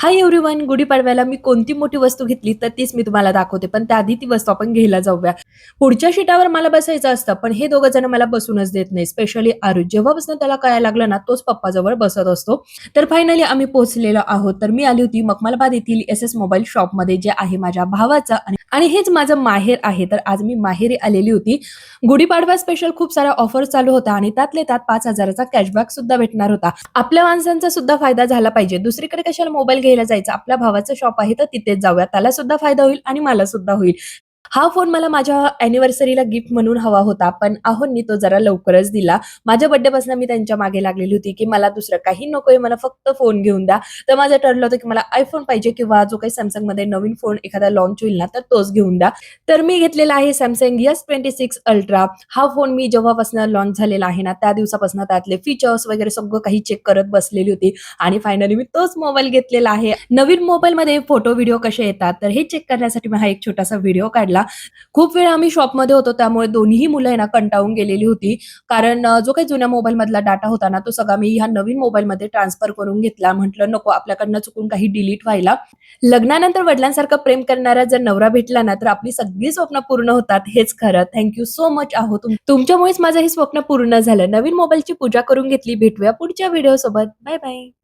Hi everyone, गुढीपाडव्याला मी कोणती मोठी वस्तू घेतली तर तीच मी तुम्हाला दाखवते. पण त्याआधी ती वस्तू आपण घ्यायला जाऊया. पुढच्या शीटावर मला बसायचं असतं, पण हे दोघं जण मला बसूनच देत नाही. स्पेशली आरुष. जेव्हापासून त्याला कळायला लागलं ना, तोच पप्पाजवळ बसत असतो. तर फायनली आम्ही पोहोचलेलो आहोत. तर मी आली होती मखमलाबाद येथील एस-एस मोबाईल शॉपमध्ये, जे आहे माझ्या भावाचं आणि हेच माझं माहेर आहे. तर आज मी माहेरी आलेली होती. गुढीपाडवा स्पेशल खूप साऱ्या ऑफर्स चालू होत्या आणि त्यातल्या त्यात 5,000चा कॅशबॅक सुद्धा भेटणार होता. आपल्या माणसांचा सुद्धा फायदा झाला पाहिजे. दुसरीकडे कशाला मोबाईल घ्यायला जायचं. आपल्या भावाचं शॉप आहे तर तिथेच जाऊया. त्याला सुद्धा फायदा होईल आणि मला सुद्धा होईल. हा फोन मला माझ्या अॅनिव्हर्सरीला गिफ्ट म्हणून हवा होता, पण आहोंनी तो जरा लवकरच दिला. माझ्या बर्थडेपासून मी त्यांच्या मागे लागलेली होती, की मला दुसरं काही नकोय, मला फक्त फोन घेऊन द्या. तर माझं ठरलं होतं, की मला iPhone पाहिजे किंवा जो काही Samsungमध्ये नवीन फोन एखादा लॉन्च होईल ना, तर तोच घेऊन द्या. तर मी घेतलेला आहे Samsung S26 Ultra. हा फोन मी जेव्हापासून लॉन्च झालेला आहे ना, त्या दिवसापासून त्यातले फीचर्स वगैरे सगळं काही चेक करत बसलेली होती आणि फायनली मी तोच मोबाईल घेतलेला आहे. नवीन मोबाईलमध्ये फोटो, व्हिडिओ कसे येतात, तर हे चेक करण्यासाठी मी हा एक छोटासा व्हिडिओ काढला. खूप वेळ आम्ही शॉपमध्ये होतो, त्यामुळे दोन्हीही मुलं आहे ना कंटाळून गेलेली होती. कारण जो काही जुन्या मोबाईलमधला डाटा होता ना, तो सगळा मी ह्या नवीन मोबाईलमध्ये ट्रान्सफर करून घेतला. म्हटलं नको आपल्याकडनं चुकून काही डिलीट व्हायला. लग्नानंतर वडिलांसारखं प्रेम करणारा जर नवरा भेटला ना, तर आपली सगळी स्वप्न पूर्ण होतात. हेच खरं. थँक यू सो मच आहो. तुमच्यामुळेच माझं हे स्वप्न पूर्ण झालं. नवीन मोबाईलची पूजा करून घेतली. भेटूया पुढच्या व्हिडिओसोबत. Bye bye.